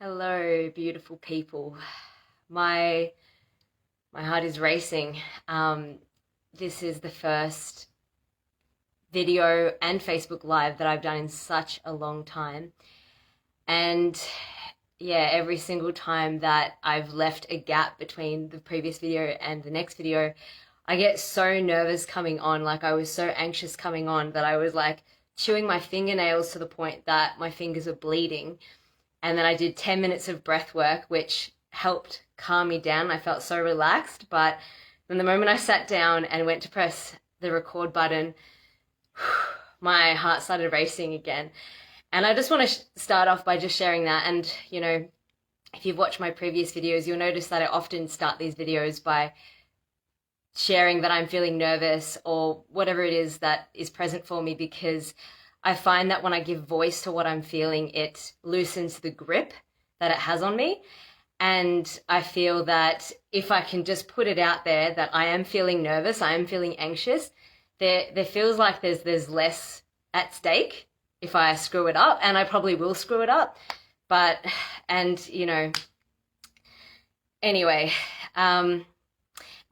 Hello, beautiful people. My my heart is racing. This is the first video and Facebook Live that I've done in such a long time. And yeah, every single time that I've left a gap between the previous video and the next video, I get so nervous coming on. Like I was so anxious coming on that I was like chewing my fingernails to the point that my fingers were bleeding. And then I did 10 minutes of breath work, which helped calm me down. I felt so relaxed. But then the moment I sat down and went to press the record button, my heart started racing again. And I just want to start off by just sharing that. And, if you've watched my previous videos, you'll notice that I often start these videos by sharing that I'm feeling nervous or whatever it is that is present for me, because I find that when I give voice to what I'm feeling, it loosens the grip that it has on me. And I feel that if I can just put it out there that I am feeling nervous, I am feeling anxious, there feels like there's less at stake if I screw it up, and I probably will screw it up. But, anyway,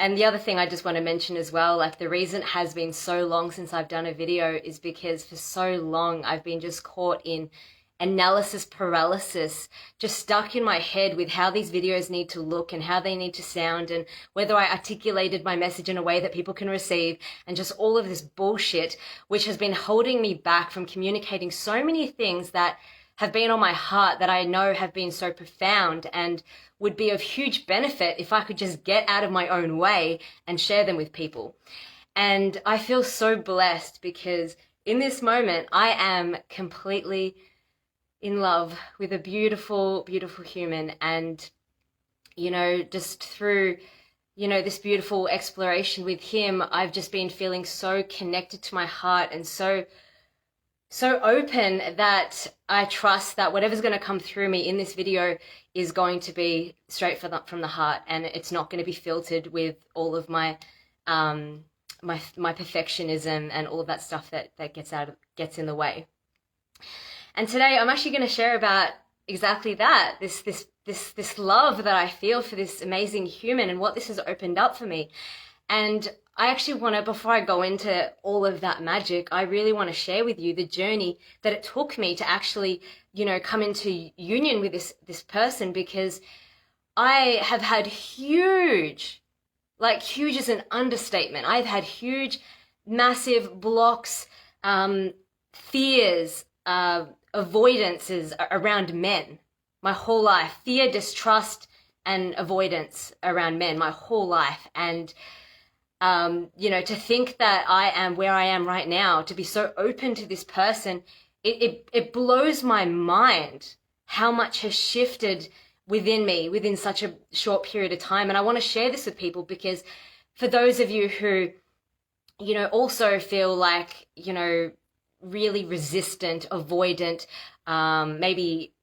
and the other thing I just want to mention as well, like the reason it has been so long since I've done a video is because for so long I've been just caught in analysis paralysis, just stuck in my head with how these videos need to look and how they need to sound and whether I articulated my message in a way that people can receive, and just all of this bullshit, which has been holding me back from communicating so many things that have been on my heart that I know have been so profound and would be of huge benefit if I could just get out of my own way and share them with people. And I feel so blessed because in this moment, I am completely in love with a beautiful, beautiful human. And, just through, this beautiful exploration with him, I've just been feeling so connected to my heart and so open that I trust that whatever's going to come through me in this video is going to be straight from the heart, and it's not going to be filtered with all of my my perfectionism and all of that stuff that gets in the way. And today I'm actually going to share about exactly that, this love that I feel for this amazing human and what this has opened up for me. And I actually want to, before I go into all of that magic, I really want to share with you the journey that it took me to actually, come into union with this person, because I have had huge is an understatement. I've had huge, massive blocks, fears, avoidances around men my whole life. Fear, distrust, and avoidance around men my whole life. And to think that I am where I am right now, to be so open to this person, it blows my mind how much has shifted within me within such a short period of time. And I want to share this with people because for those of you who, also feel like, really resistant, avoidant, maybe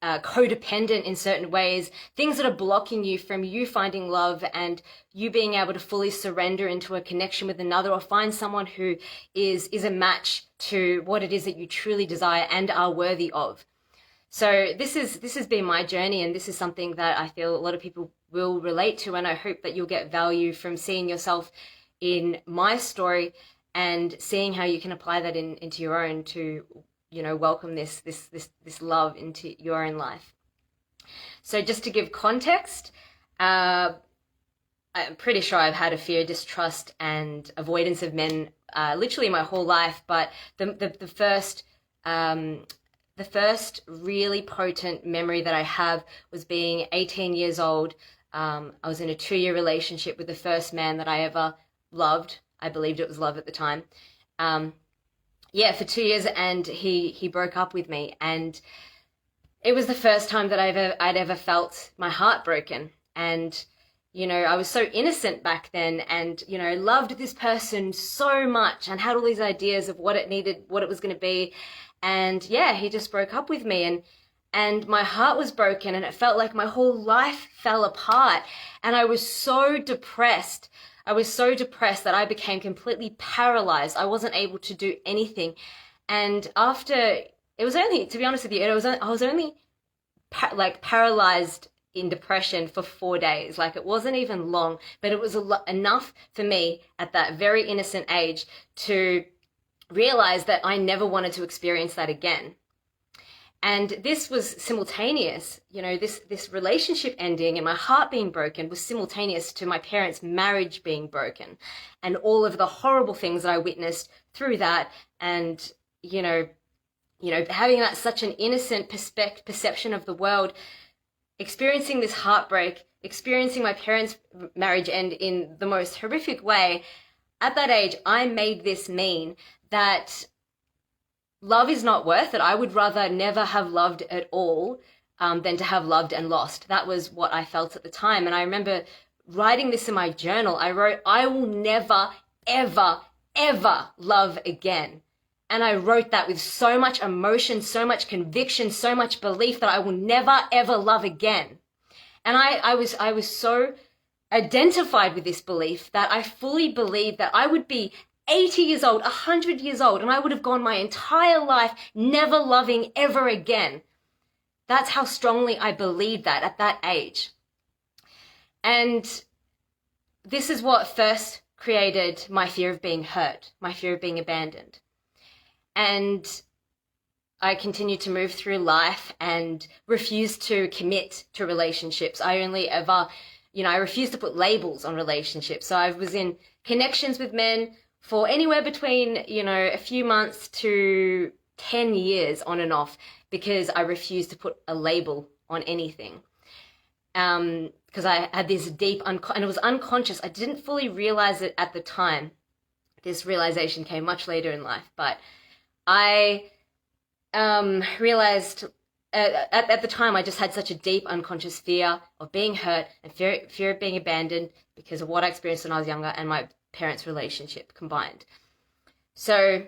codependent in certain ways, things that are blocking you from you finding love and you being able to fully surrender into a connection with another, or find someone who is a match to what it is that you truly desire and are worthy of. So this has been my journey, and this is something that I feel a lot of people will relate to, and I hope that you'll get value from seeing yourself in my story and seeing how you can apply that into your own to welcome this love into your own life. So just to give context, I'm pretty sure I've had a fear, distrust, and avoidance of men literally my whole life. But the first really potent memory that I have was being 18 years old. I was in a 2-year relationship with the first man that I ever loved. I believed it was love at the time. For 2 years, and he broke up with me, and it was the first time that I'd ever felt my heart broken. And I was so innocent back then, and loved this person so much and had all these ideas of what it needed, what it was going to be. And he just broke up with me, and my heart was broken, and it felt like my whole life fell apart, and I was so depressed. I was so depressed that I became completely paralyzed. I wasn't able to do anything. And after, it was only, to be honest with you, I was only like paralyzed in depression for 4 days. Like, it wasn't even long, but it was enough for me at that very innocent age to realize that I never wanted to experience that again. And this was simultaneous, you know, this relationship ending and my heart being broken was simultaneous to my parents' marriage being broken, and all of the horrible things that I witnessed through that. And, you know, having that such an innocent perception of the world, experiencing this heartbreak, experiencing my parents' marriage end in the most horrific way. At that age, I made this mean that love is not worth it. I would rather never have loved at all than to have loved and lost. That was what I felt at the time. And I remember writing this in my journal. I wrote, I will never, ever, ever love again. And I wrote that with so much emotion, so much conviction, so much belief that I will never, ever love again. And I was so identified with this belief that I fully believed that I would be 80 years old, 100 years old, and I would have gone my entire life never loving ever again. That's how strongly I believed that at that age. And this is what first created my fear of being hurt, my fear of being abandoned. And I continued to move through life and refused to commit to relationships. I only ever, I refused to put labels on relationships. So I was in connections with men for anywhere between, a few months to 10 years on and off, because I refused to put a label on anything. Because I had this deep, and it was unconscious. I didn't fully realize it at the time. This realization came much later in life, but I realized at the time I just had such a deep unconscious fear of being hurt and fear of being abandoned because of what I experienced when I was younger and my parents' relationship combined. So,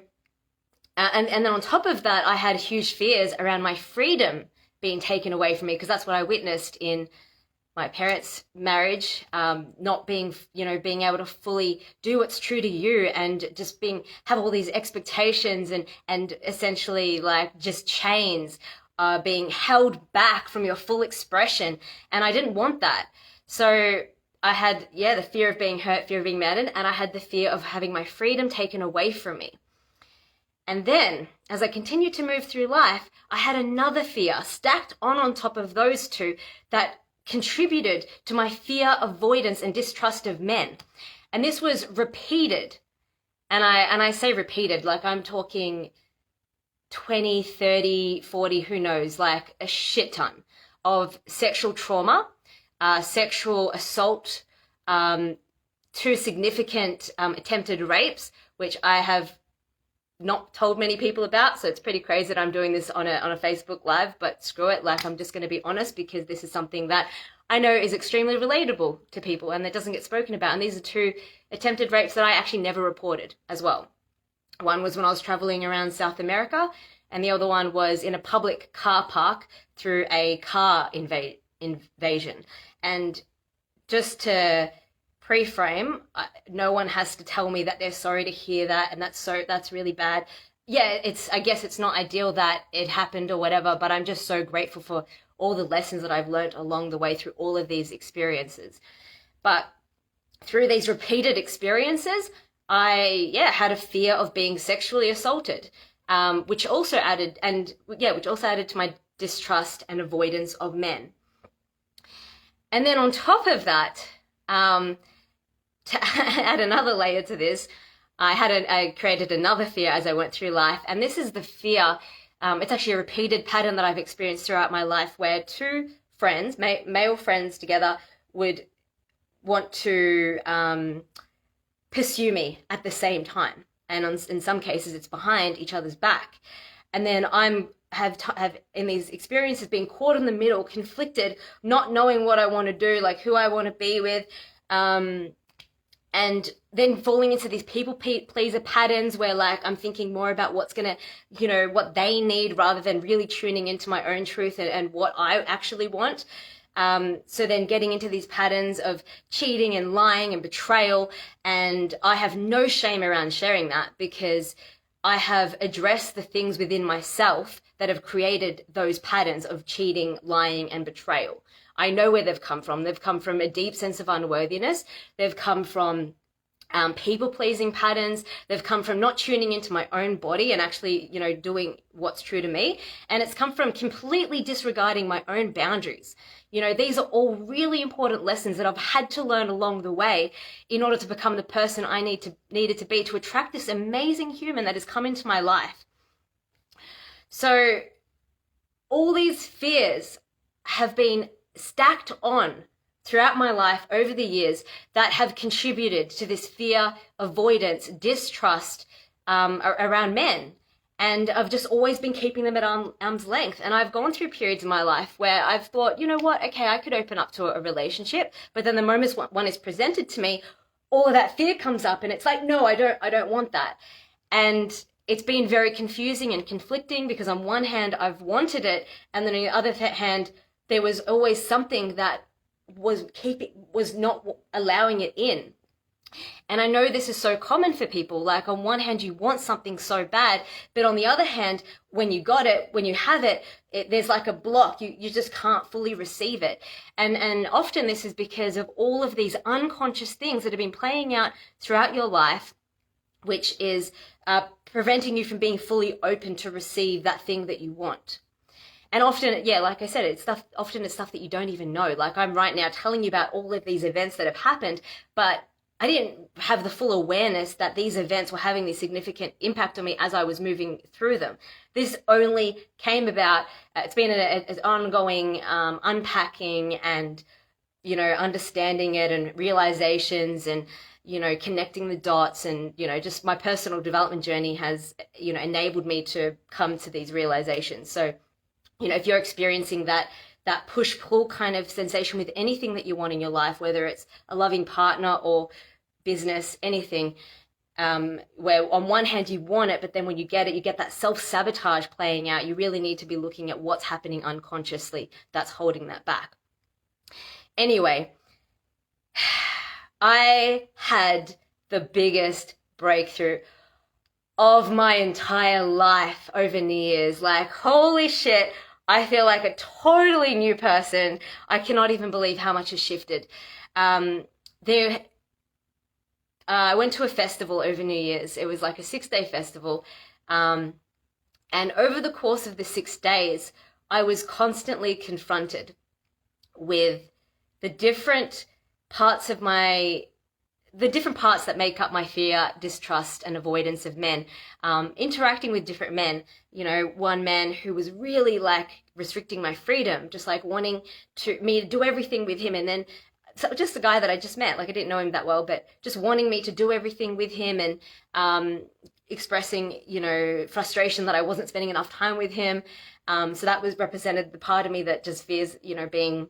and then on top of that, I had huge fears around my freedom being taken away from me, because that's what I witnessed in my parents' marriage, not being, being able to fully do what's true to you, and just have all these expectations and essentially like just chains, being held back from your full expression. And I didn't want that. So I had, the fear of being hurt, fear of being abandoned, and I had the fear of having my freedom taken away from me. And then, as I continued to move through life, I had another fear stacked on top of those two that contributed to my fear, avoidance, and distrust of men. And this was repeated. And I say repeated, like I'm talking 20, 30, 40, who knows, like a shit ton of sexual trauma, sexual assault, 2 significant attempted rapes, which I have not told many people about. So it's pretty crazy that I'm doing this on a Facebook Live, but screw it. Like, I'm just going to be honest, because this is something that I know is extremely relatable to people and that doesn't get spoken about. And these are 2 attempted rapes that I actually never reported as well. One was when I was traveling around South America, and the other one was in a public car park through a car invasion. And just to pre-frame, no one has to tell me that they're sorry to hear that, and that's really bad. Yeah, I guess it's not ideal that it happened or whatever, but I'm just so grateful for all the lessons that I've learned along the way through all of these experiences. But through these repeated experiences, I had a fear of being sexually assaulted, which also added to my distrust and avoidance of men. And then on top of that, to add another layer to this, I created another fear as I went through life. And this is the fear, it's actually a repeated pattern that I've experienced throughout my life, where 2 friends, male friends together, would want to pursue me at the same time. And in some cases, it's behind each other's back. And then have in these experiences been caught in the middle, conflicted, not knowing what I want to do, like who I want to be with, and then falling into these people pleaser patterns where like I'm thinking more about what's gonna, what they need, rather than really tuning into my own truth and what I actually want. So then getting into these patterns of cheating and lying and betrayal, and I have no shame around sharing that, because I have addressed the things within myself that have created those patterns of cheating, lying, and betrayal. I know where they've come from. They've come from a deep sense of unworthiness. They've come from people-pleasing patterns. They've come from not tuning into my own body and actually, doing what's true to me. And it's come from completely disregarding my own boundaries. These are all really important lessons that I've had to learn along the way in order to become the person I needed to be to attract this amazing human that has come into my life. So all these fears have been stacked on throughout my life over the years that have contributed to this fear, avoidance, distrust around men. And I've just always been keeping them at arm's length. And I've gone through periods in my life where I've thought, you know what, okay, I could open up to a relationship. But then the moment one is presented to me, all of that fear comes up and it's like, no, I don't want that. And it's been very confusing and conflicting because on one hand, I've wanted it. And then on the other hand, there was always something that was not allowing it in. And I know this is so common for people. Like on one hand, you want something so bad, but on the other hand, when you have it, there's like a block. You just can't fully receive it. And often this is because of all of these unconscious things that have been playing out throughout your life, which is preventing you from being fully open to receive that thing that you want. And often, yeah, like I said, it's stuff that you don't even know. Like I'm right now telling you about all of these events that have happened, but I didn't have the full awareness that these events were having this significant impact on me as I was moving through them. This only came about, it's been an ongoing unpacking and, understanding it and realizations and, connecting the dots and, just my personal development journey has, enabled me to come to these realizations. So, if you're experiencing that push-pull kind of sensation with anything that you want in your life, whether it's a loving partner or business, anything, where on one hand you want it, but then when you get that self-sabotage playing out, you really need to be looking at what's happening unconsciously that's holding that back. Anyway, I had the biggest breakthrough of my entire life over New Year's. Like, holy shit, I feel like a totally new person. I cannot even believe how much has shifted. I went to a festival over New Year's. It was like a 6-day festival. And over the course of the 6 days, I was constantly confronted with the different parts that make up my fear, distrust, and avoidance of men, interacting with different men. One man who was really like restricting my freedom, just like wanting me to do everything with him. And then just the guy that I just met, like I didn't know him that well, but just wanting me to do everything with him and expressing, frustration that I wasn't spending enough time with him. So that was represented the part of me that just fears, being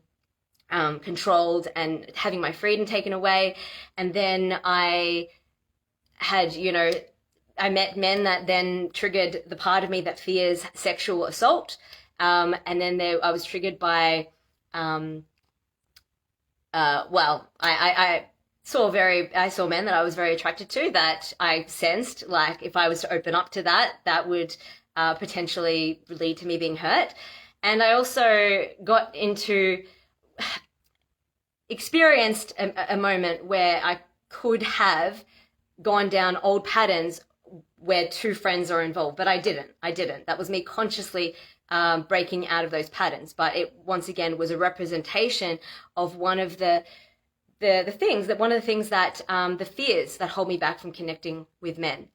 controlled and having my freedom taken away. And then I had, I met men that then triggered the part of me that fears sexual assault. And then I was triggered by, I saw men that I was very attracted to that I sensed like if I was to open up to that would potentially lead to me being hurt. And I also experienced a moment where I could have gone down old patterns where two friends are involved, but I didn't. That was me consciously breaking out of those patterns. But it once again was a representation of one of the fears that hold me back from connecting with men.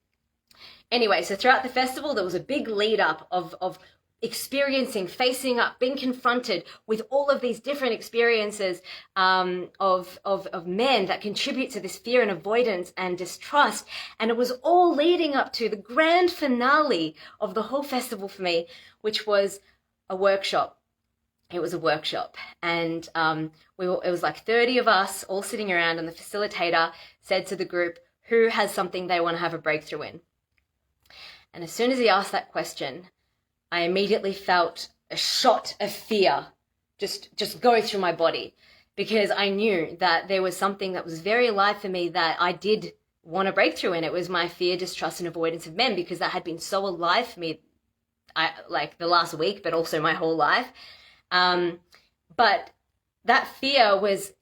Anyway, so throughout the festival, there was a big lead up of experiencing, facing up, being confronted with all of these different experiences of men that contribute to this fear and avoidance and distrust. And it was all leading up to the grand finale of the whole festival for me, which was a workshop. It was a workshop. And it was like 30 of us all sitting around, and the facilitator said to the group, who has something they want to have a breakthrough in? And as soon as he asked that question, I immediately felt a shot of fear just go through my body, because I knew that there was something that was very alive for me that I did want a breakthrough in. It was my fear, distrust, and avoidance of men, because that had been so alive for me, like the last week, but also my whole life. But that fear was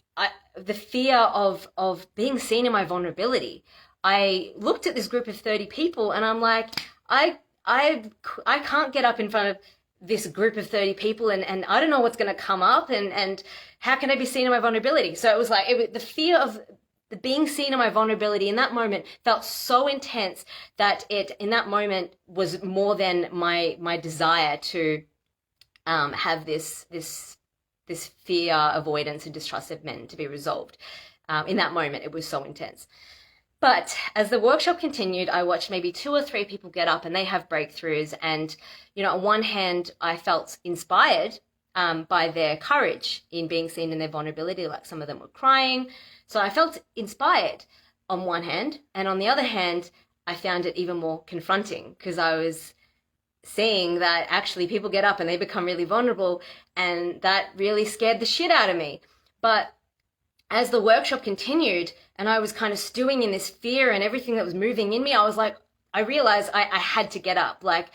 the fear of being seen in my vulnerability. I looked at this group of 30 people and I'm like, I can't get up in front of this group of 30 people and I don't know what's going to come up and how can I be seen in my vulnerability? So it was like, the fear of the being seen in my vulnerability in that moment felt so intense that it, in that moment, was more than my desire to have this fear, avoidance, and distrust of men to be resolved. In that moment, it was so intense. But as the workshop continued, I watched maybe 2 or 3 people get up and they have breakthroughs. And, you know, on one hand, I felt inspired by their courage in being seen in their vulnerability. Like some of them were crying. So I felt inspired on one hand. And on the other hand, I found it even more confronting because I was seeing that actually people get up and they become really vulnerable, and that really scared the shit out of me. But as the workshop continued and I was kind of stewing in this fear and everything that was moving in me, I was like, I realized I had to get up. Like,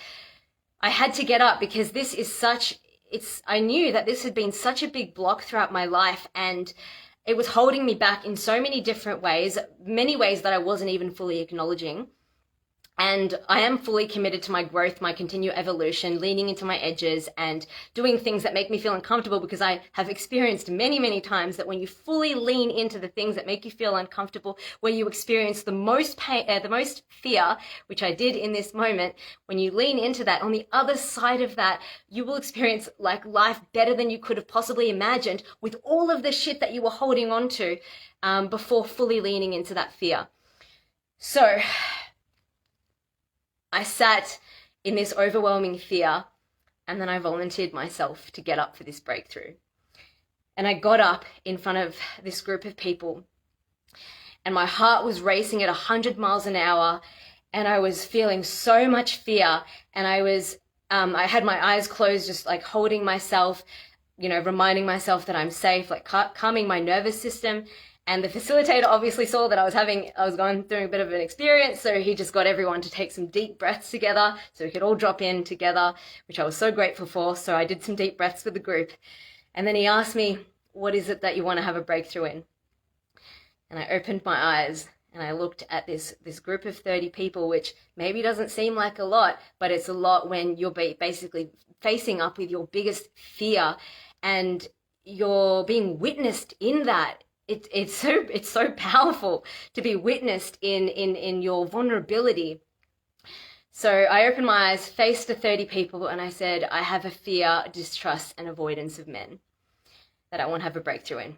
I had to get up because this is I knew that this had been such a big block throughout my life, and it was holding me back in so many different ways, many ways that I wasn't even fully acknowledging. And I am fully committed to my growth, my continued evolution, leaning into my edges and doing things that make me feel uncomfortable, because I have experienced many, many times that when you fully lean into the things that make you feel uncomfortable, where you experience the most pain, the most fear, which I did in this moment, when you lean into that, on the other side of that, you will experience like life better than you could have possibly imagined with all of the shit that you were holding on to before fully leaning into that fear. So I sat in this overwhelming fear, and then I volunteered myself to get up for this breakthrough. And I got up in front of this group of people, and my heart was racing at 100 miles an hour, and I was feeling so much fear, and I had my eyes closed, just like holding myself, you know, reminding myself that I'm safe, like calming my nervous system. And the facilitator obviously saw that I was going through a bit of an experience, so he just got everyone to take some deep breaths together so we could all drop in together, which I was so grateful for. So I did some deep breaths with the group. And then he asked me, what is it that you want to have a breakthrough in? And I opened my eyes and I looked at this group of 30 people, which maybe doesn't seem like a lot, but it's a lot when you're basically facing up with your biggest fear and you're being witnessed in that. It's so powerful to be witnessed in your vulnerability. So I opened my eyes, faced the 30 people, and I said, I have a fear, distrust, and avoidance of men that I want to have a breakthrough in.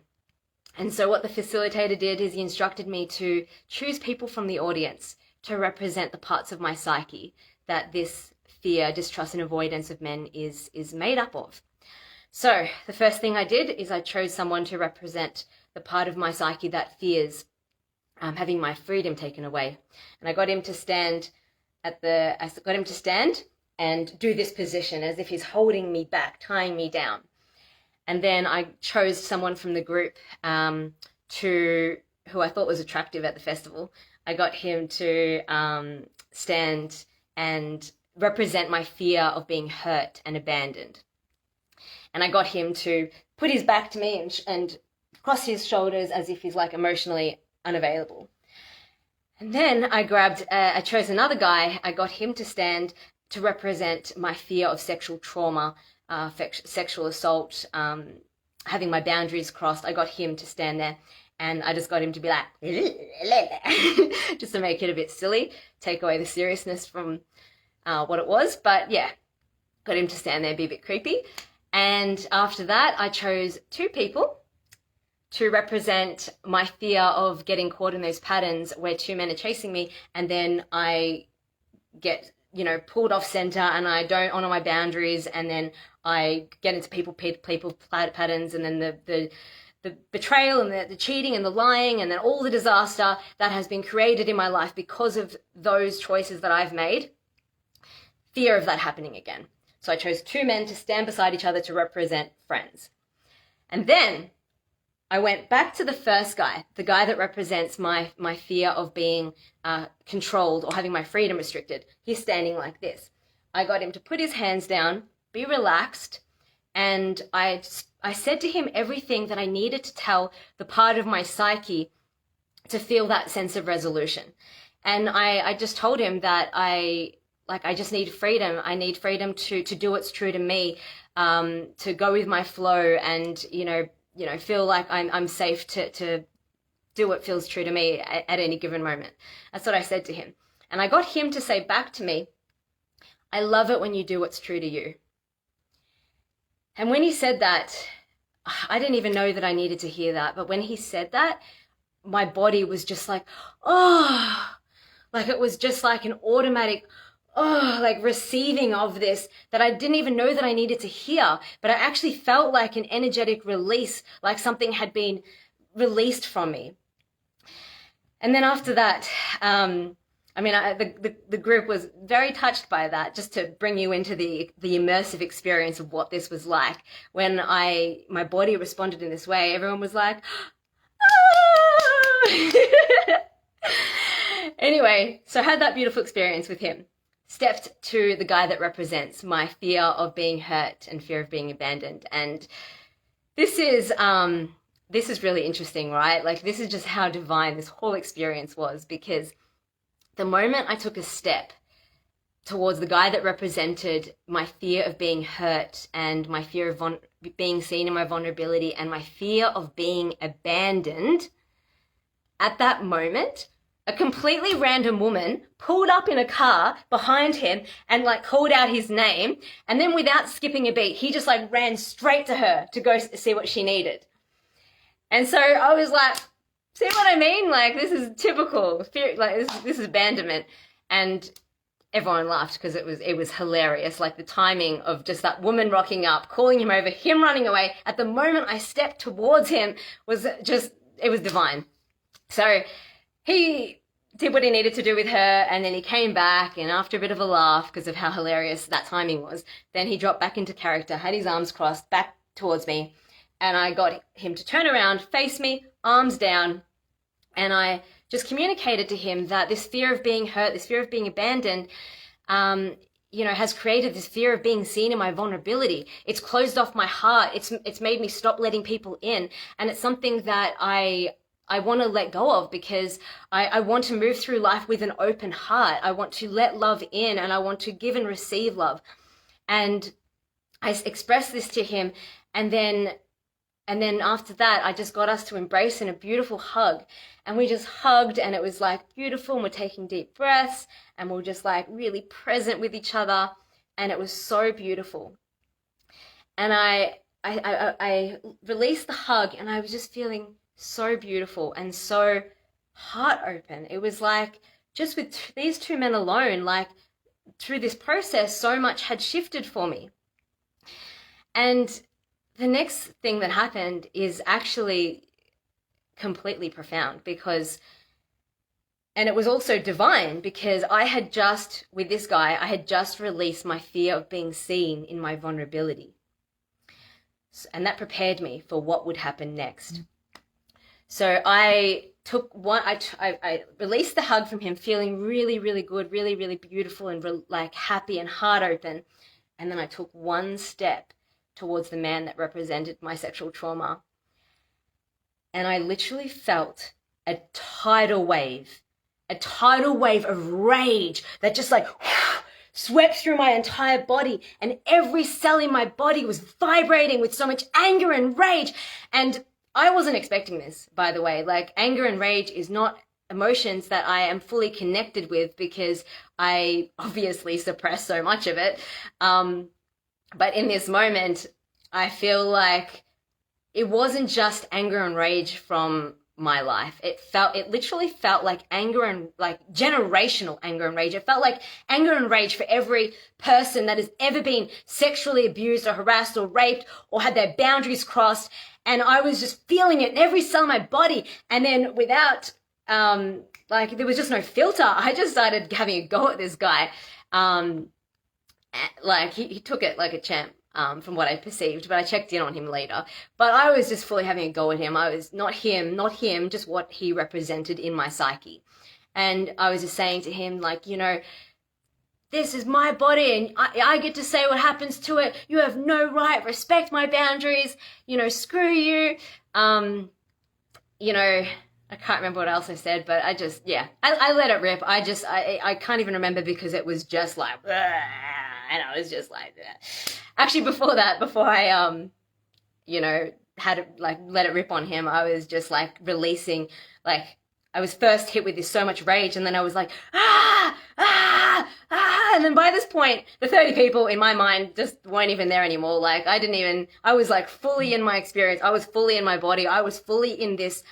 And so what the facilitator did is he instructed me to choose people from the audience to represent the parts of my psyche that this fear, distrust, and avoidance of men is made up of. So the first thing I did is I chose someone to represent the part of my psyche that fears having my freedom taken away. And I got him to stand and do this position as if he's holding me back, tying me down. And then I chose someone from the group who I thought was attractive at the festival. I got him to stand and represent my fear of being hurt and abandoned. And I got him to put his back to me and cross his shoulders as if he's like emotionally unavailable. And then I chose another guy. I got him to stand to represent my fear of sexual trauma, sexual assault, having my boundaries crossed. I got him to stand there, and I just got him to be like, just to make it a bit silly, take away the seriousness from what it was. But yeah, got him to stand there, be a bit creepy. And after that, I chose 2 people to represent my fear of getting caught in those patterns where 2 men are chasing me, and then I get, pulled off center and I don't honor my boundaries, and then I get into people patterns, and then the betrayal and the cheating and the lying, and then all the disaster that has been created in my life because of those choices that I've made. Fear of that happening again. So I chose 2 men to stand beside each other to represent friends. And then I went back to the first guy, the guy that represents my fear of being controlled or having my freedom restricted. He's standing like this. I got him to put his hands down, be relaxed, and I said to him everything that I needed to tell the part of my psyche to feel that sense of resolution. And I just told him that I just need freedom. I need freedom to do what's true to me, to go with my flow, and feel like I'm safe to do what feels true to me at any given moment. That's what I said to him. And I got him to say back to me, I love it when you do what's true to you. And when he said that, I didn't even know that I needed to hear that. But when he said that, my body was just like, oh, like it was just like an automatic, oh, like receiving of this that I didn't even know that I needed to hear. But I actually felt like an energetic release, like something had been released from me. And then after that, the group was very touched by that, just to bring you into the immersive experience of what this was like. When my body responded in this way, everyone was like, ah! Anyway, so I had that beautiful experience with him. Stepped to the guy that represents my fear of being hurt and fear of being abandoned. And this is really interesting, right? Like, this is just how divine this whole experience was, because the moment I took a step towards the guy that represented my fear of being hurt and my fear of being seen in my vulnerability and my fear of being abandoned, at that moment, a completely random woman pulled up in a car behind him and like called out his name. And then without skipping a beat, he just like ran straight to her to go see what she needed. And so I was like, see what I mean? Like, this is typical fear, like this is abandonment. And everyone laughed because it was hilarious. Like, the timing of just that woman rocking up, calling him over, him running away. At the moment I stepped towards him was just, it was divine. So he did what he needed to do with her, and then he came back, and after a bit of a laugh because of how hilarious that timing was, then he dropped back into character, had his arms crossed back towards me, and I got him to turn around, face me, arms down, and I just communicated to him that this fear of being hurt, this fear of being abandoned, has created this fear of being seen in my vulnerability. It's closed off my heart. It's made me stop letting people in, and it's something that I want to let go of, because I want to move through life with an open heart. I want to let love in, and I want to give and receive love. And I expressed this to him, and then after that, I just got us to embrace in a beautiful hug. And we just hugged, and it was like beautiful, and we're taking deep breaths, and we're just like really present with each other. And it was so beautiful. And I released the hug, and I was just feeling so beautiful and so heart open. It was like, just with these two men alone, like through this process, so much had shifted for me. And the next thing that happened is actually completely profound, and it was also divine, because with this guy, I had just released my fear of being seen in my vulnerability. And that prepared me for what would happen next. So I released the hug from him, feeling really, really good, really, really beautiful, and like happy and heart open. And then I took one step towards the man that represented my sexual trauma. And I literally felt a tidal wave of rage that just like swept through my entire body, and every cell in my body was vibrating with so much anger and rage. And I wasn't expecting this, by the way. Like, anger and rage is not emotions that I am fully connected with, because I obviously suppress so much of it. But in this moment, I feel like it wasn't just anger and rage from my life. It literally felt like anger, and like generational anger and rage. It felt like anger and rage for every person that has ever been sexually abused or harassed or raped or had their boundaries crossed. And I was just feeling it in every cell of my body. And then without, there was just no filter. I just started having a go at this guy. He took it like a champ. from what I perceived, but I checked in on him later. But I was just fully having a go at him. I was not him, just what he represented in my psyche. And I was just saying to him, like, this is my body and I get to say what happens to it. You have no right. Respect my boundaries. Screw you. I can't remember what else I said, but I just, I let it rip. I can't even remember because it was just like, and I was just like that. Actually, before I, had to like let it rip on him, I was just like releasing, like I was first hit with this so much rage, and then I was like, and then by this point, the 30 people in my mind just weren't even there anymore. Like I was like fully in my experience. I was fully in my body. I was fully in this.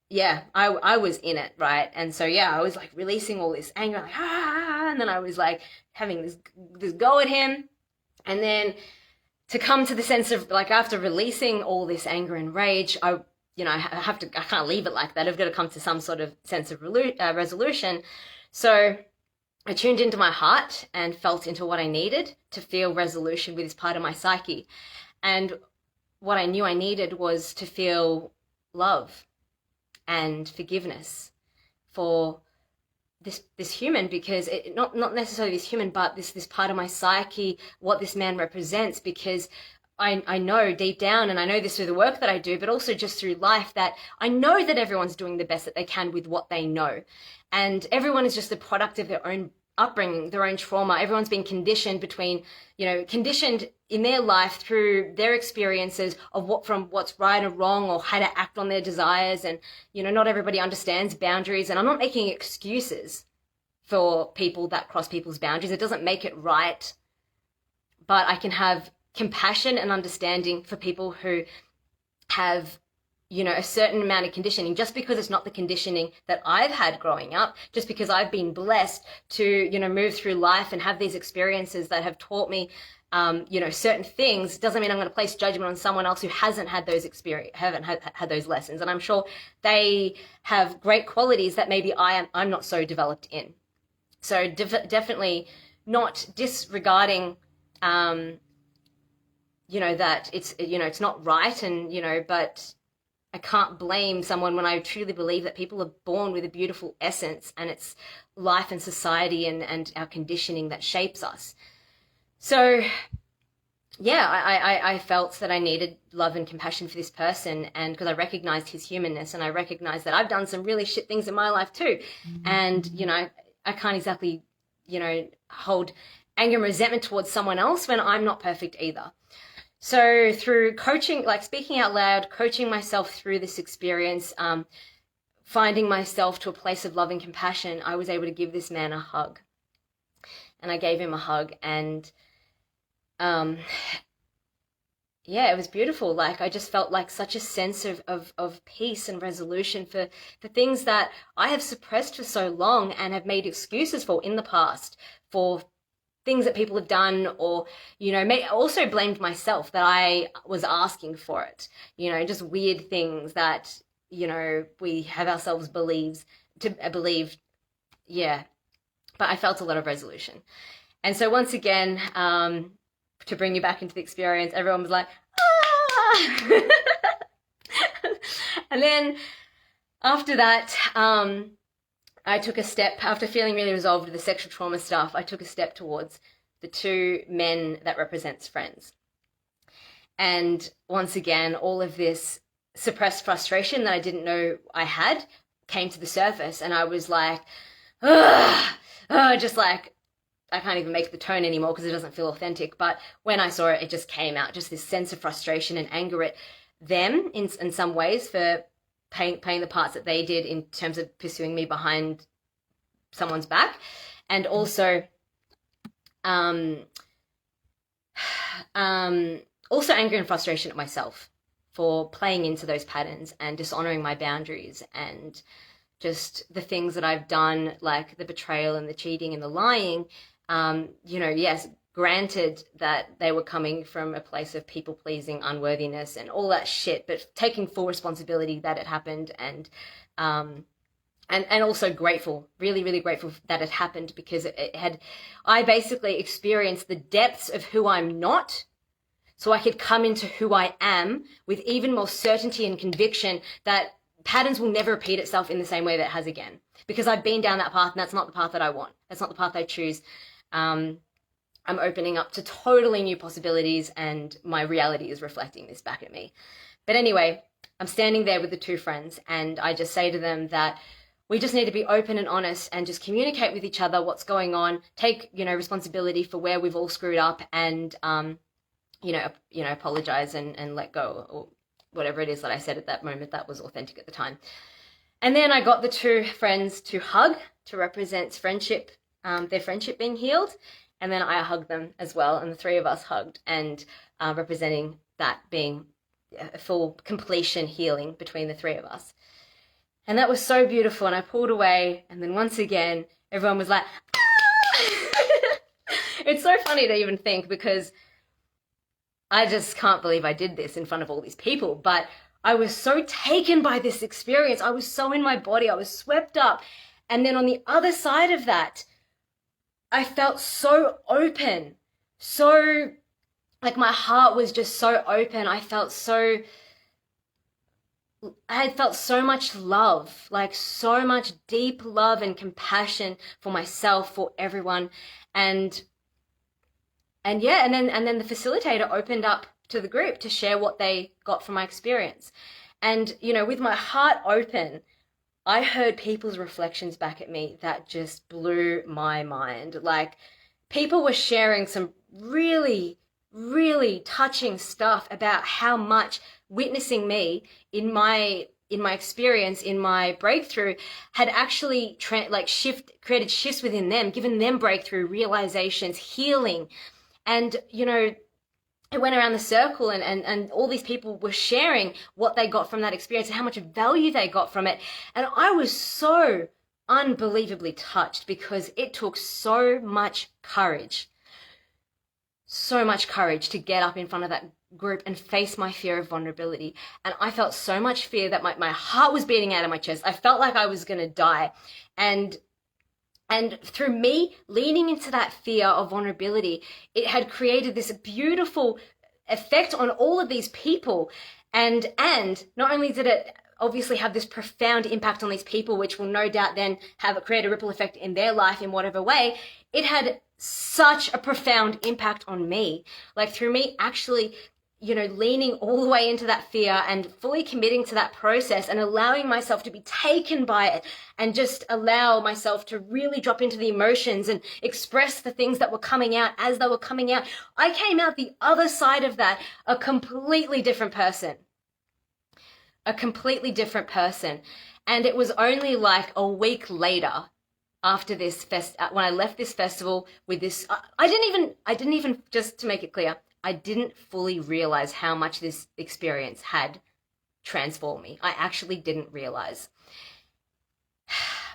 Yeah, I was in it, right? And so, I was like releasing all this anger, like, and then I was like having this go at him. And then to come to the sense of like, after releasing all this anger and rage, I can't leave it like that. I've got to come to some sort of sense of resolution. So I tuned into my heart and felt into what I needed to feel resolution with this part of my psyche. And what I knew I needed was to feel love and forgiveness for this human, because not necessarily this human, but this part of my psyche, what this man represents, because I know deep down, and I know this through the work that I do, but also just through life, that I know that everyone's doing the best that they can with what they know. And everyone is just the product of their own upbringing, their own trauma. Everyone's been conditioned conditioned in their life through their experiences of what's right or wrong, or how to act on their desires. And, not everybody understands boundaries. And I'm not making excuses for people that cross people's boundaries. It doesn't make it right. But I can have compassion and understanding for people who have, a certain amount of conditioning, just because it's not the conditioning that I've had growing up, just because I've been blessed to, move through life and have these experiences that have taught me, certain things, doesn't mean I'm going to place judgment on someone else who hasn't had those haven't had those lessons. And I'm sure they have great qualities that maybe I'm not so developed in. So definitely not disregarding, that it's not right, and, but I can't blame someone when I truly believe that people are born with a beautiful essence, and it's life and society and our conditioning that shapes us. So, I felt that I needed love and compassion for this person, and because I recognized his humanness, and I recognized that I've done some really shit things in my life too. Mm-hmm. And, I can't exactly, hold anger and resentment towards someone else when I'm not perfect either. So through coaching, like speaking out loud, coaching myself through this experience, finding myself to a place of love and compassion, I was able to give this man a hug. And I gave him a hug, and it was beautiful. Like, I just felt like such a sense of peace and resolution for things that I have suppressed for so long and have made excuses for in the past, for things that people have done, or, also blamed myself that I was asking for it, just weird things that, we have ourselves believe. Yeah. But I felt a lot of resolution. And so once again, to bring you back into the experience, everyone was like, ah! And then after that, I took a step, after feeling really resolved with the sexual trauma stuff, I took a step towards the two men that represents friends. And once again, all of this suppressed frustration that I didn't know I had came to the surface, and I was like, just like, I can't even make the tone anymore because it doesn't feel authentic. But when I saw it, it just came out, just this sense of frustration and anger at them in some ways for playing the parts that they did in terms of pursuing me behind someone's back. And also, also anger and frustration at myself for playing into those patterns and dishonoring my boundaries, and just the things that I've done, like the betrayal and the cheating and the lying. Yes, granted that they were coming from a place of people-pleasing, unworthiness, and all that shit, but taking full responsibility that it happened, and also grateful, really, really grateful that it happened, because I basically experienced the depths of who I'm not so I could come into who I am with even more certainty and conviction that patterns will never repeat itself in the same way that it has again. Because I've been down that path, and that's not the path that I want. That's not the path I choose. I'm opening up to totally new possibilities, and my reality is reflecting this back at me. But anyway, I'm standing there with the two friends, and I just say to them that we just need to be open and honest and just communicate with each other what's going on, take, responsibility for where we've all screwed up, and, apologize and let go, or whatever it is that I said at that moment that was authentic at the time. And then I got the two friends to hug to represent friendship, their friendship being healed. And then I hugged them as well, and the three of us hugged, and representing that being a full completion healing between the three of us. And that was so beautiful, and I pulled away, and then once again, everyone was like, ah! It's so funny to even think, because I just can't believe I did this in front of all these people, but I was so taken by this experience. I was so in my body, I was swept up. And then on the other side of that, I felt so open, so, like, my heart was just so open. I had felt so much love, like so much deep love and compassion for myself, for everyone. And then the facilitator opened up to the group to share what they got from my experience. And, with my heart open, I heard people's reflections back at me that just blew my mind. Like, people were sharing some really, really touching stuff about how much witnessing me in my experience, in my breakthrough, had actually created shifts within them, given them breakthrough, realizations, healing. And, it went around the circle, and all these people were sharing what they got from that experience and how much value they got from it. And I was so unbelievably touched, because it took so much courage to get up in front of that group and face my fear of vulnerability. And I felt so much fear that my heart was beating out of my chest. I felt like I was going to die. And through me leaning into that fear of vulnerability, it had created this beautiful effect on all of these people. And not only did it obviously have this profound impact on these people, which will no doubt then create a ripple effect in their life in whatever way, it had such a profound impact on me. Like, through me actually, leaning all the way into that fear and fully committing to that process and allowing myself to be taken by it, and just allow myself to really drop into the emotions and express the things that were coming out as they were coming out. I came out the other side of that a completely different person. And it was only like a week later, after this when I left this festival with this, I didn't even, just to make it clear, I didn't fully realize how much this experience had transformed me. I actually didn't realize.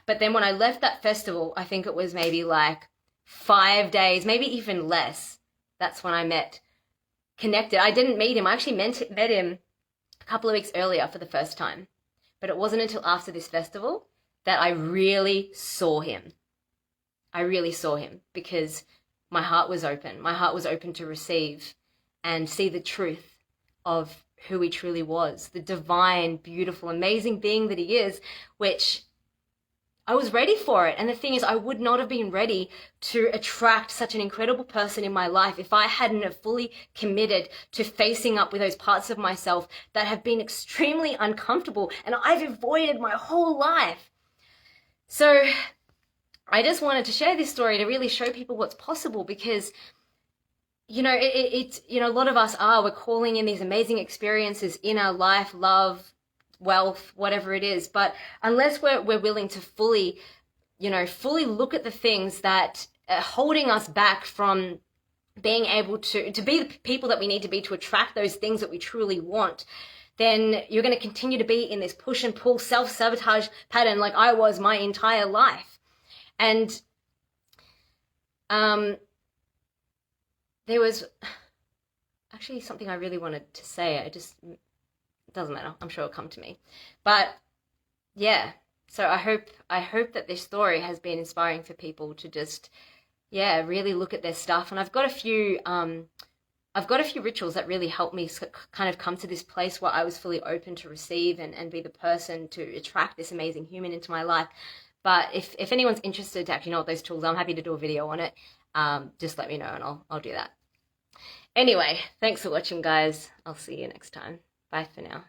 But then when I left that festival, I think it was maybe like 5 days, maybe even less. That's when I connected. I didn't meet him. I actually met him a couple of weeks earlier for the first time. But it wasn't until after this festival that I really saw him. Because my heart was open. My heart was open to receive and see the truth of who he truly was, the divine, beautiful, amazing being that he is, which I was ready for it. And the thing is, I would not have been ready to attract such an incredible person in my life if I hadn't have fully committed to facing up with those parts of myself that have been extremely uncomfortable and I've avoided my whole life. So I just wanted to share this story to really show people what's possible, because, a lot of us we're calling in these amazing experiences in our life, love, wealth, whatever it is. But unless we're willing to fully look at the things that are holding us back from being able to be the people that we need to be to attract those things that we truly want, then you're going to continue to be in this push and pull self-sabotage pattern like I was my entire life. And there was actually something I really wanted to say. It doesn't matter. I'm sure it'll come to me. But yeah, so I hope that this story has been inspiring for people to just, really look at their stuff. And I've got a few I've got a few rituals that really helped me kind of come to this place where I was fully open to receive and be the person to attract this amazing human into my life. But if anyone's interested to actually know what those tools are, I'm happy to do a video on it. Just let me know and I'll do that. Anyway, thanks for watching, guys. I'll see you next time. Bye for now.